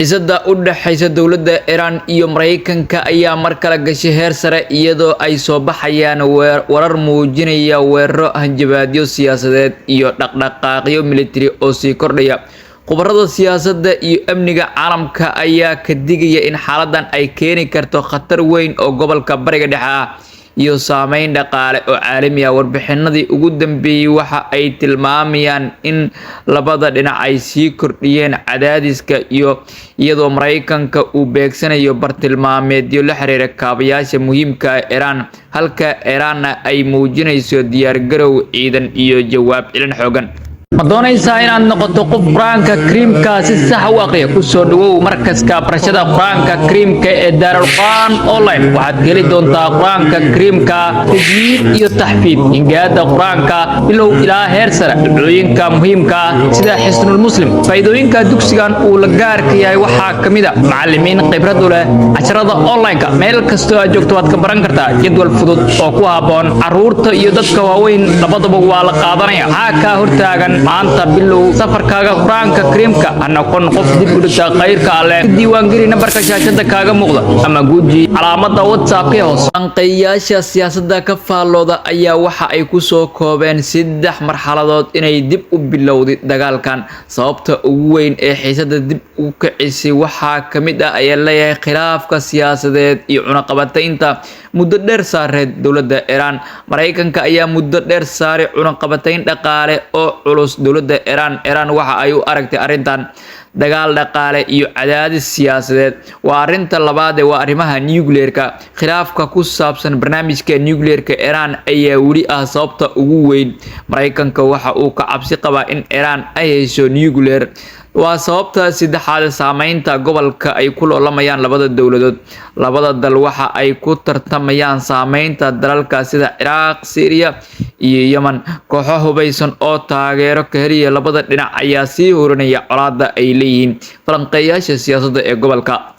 Xiisada u dhaxaysa dowladda Iran iyo Mareykanka ayaa mar kale gashay heer sare iyadoo ay soo baxayaan warar muujinaya weeraro hanjabaadyo siyaasadeed iyo dhaqdhaqaaqyo militari oo sii kordhaya. Khubarada siyaasadda iyo amniga caalamka ayaa ka digaya in xaaladdan ay keeni karto khatar weyn oo gobolka Bariga Dhexe ah iyo saameyn dhaqaale oo caalami ah. Warbixinadii ugu dambeeyay waxa ay tilmaamayaan in labada dhinac ay sii kordhiyeen cadaadiska iyadoo Mareykanka uu beegsanayo bartilmaameedyo la xiriira kaabayaasha muhiimka ah Iran, halka Iranna ay muujinayso diyaargarow ciidan iyo jawaab celin xooggan. Ma doonaysaa inaad noqoto qof Quraanka Kariimka si sax u akhriya? Ku soo dhawow markaska barashada Quraanka Kariimka ee Darul Qur'an Online. Waxaad heli doontaa Quraanka Kariimka tajwiid iyo taxfiid, hingaada Quraanka bilow ilaa heer sare, ducooyinka muhiimka ah sida Xisnul Muslim. Faa'iidooyinka dugsigan uu la gaarka yahay waxaa ka mid ah macallimiin khibrad u leh casharada online-ka. Meel kasta oo aad joogto waad ka baran kartaa jadwal fudud oo ku habboon carruurta iyo dadka waaweyn labadaba waa la qaadanaya. Waxaa ka hortaagan maanta bilow safarkaaga Quraanka Kariimka ha noqon qof dib u dhigta khayrka Alle. Diiwaangeli nambarka shaashada kaaga muuqda ama guji calaamada WhatsApp-ka hoos. Falanqeeyaasha siyaasadda ka faallooda ayaa waxa ay ku soo koobeen 3 marxaladood inay dib u bilowday dagaalkan. Sababta ugu weyn ee xiisadda dib u kicisay waxaa ka mid ah ayaa leeyahay khilaafka siyaasadeed iyo cunaqabataynta muddo dheer saareed dowladda Iran. Mareykanka ayaa muddo dheer saaray cunaqabatayn dhaqaale oo culus dowladda Iran waxa ay u aragtay arrintan dagaal dhaqaale iyo cadaadis siyaasadeed. Waa arrinta labaad waa arrimaha nuclear-ka. Khilaafka ku saabsan barnaamijka nuclear-ka Iran ayaa weli ah sababta ugu weyn. Mareykanka waxa uu ka cabsi qabaa in Iran ay hesho nuclear. Waa sababta saddexaad saameynta gobolka ay ku loolamayaan labada dowladood. Labada dal waxa ay ku tartamayaan saameynta dalalka sida Iraq, Syria iyo Yemen. Kooxo hubeysan oo taageero ka helaya labada dhinac ayaa sii horinaya colaadda ay leeyihiin falanqeeyaasha siyaasadda ee gobolka.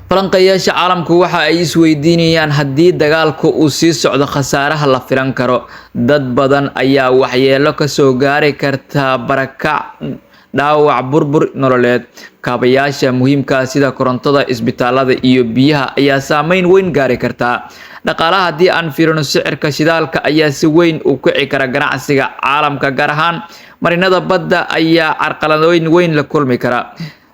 Falanqeeyaasha caalamku waxa ay isweydiinayaan haddii dagaalku uu sii socdo khasaaraha la filan karo. Dad badan ayaa waxyeello ka soo gaari karta barakac, dhaawac, burbur nololeed. Kaabayaasha muhiimka sida korontada, isbitaalada iyo biyaha ayaa saameyn weyn gaari karta. Dhaqaalaha haddii aan fiirino sicirka shidaalka ayaa si weyn u kici kara ganacsiga caalamka, gaar ahaan marinada badda ayaa carqaladooyin weyn la kulmi kara.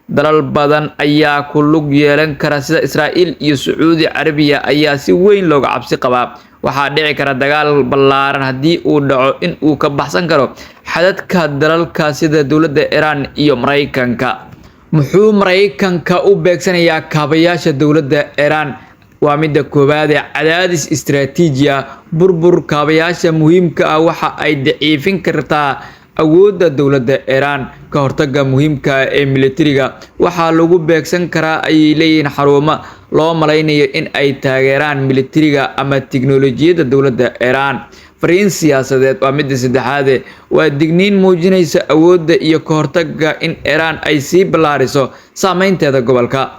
Dalal badan ayaa ku lug yeelan kara sida Israa'iil iyo Sacuudi Carabiya ayaa si weyn looga cabsi qabaa. Waxaa dhici kara dagaal ballaaran haddii uu dhaco in uu ka baxsan karo xadadka dalalka sida dowladda Iran iyo Mareykanka. Muxuu Mareykanka u beegsanayaa kaabayaasha dowladda Iran? Waa midda koowaad cadaadis istiraatiiji ah. Burbur kaabayaasha muhiimka ah waxa ay daciifin kartaa awoodda dowladda Iran. Ka hortagga muhiimka ah ee militariga waxaa lagu beegsan karaa ay leeyihiin xarumo loo malaynayo in ay taageeraan militariga ama tiknoolajiyadda dowladda Iran. Fariin siyaasadeed waa midda saddexaad waa digniin muujinaysa awoodda iyo ka hortagga in Iran ay sii ballaariso saameynteeda gobolka.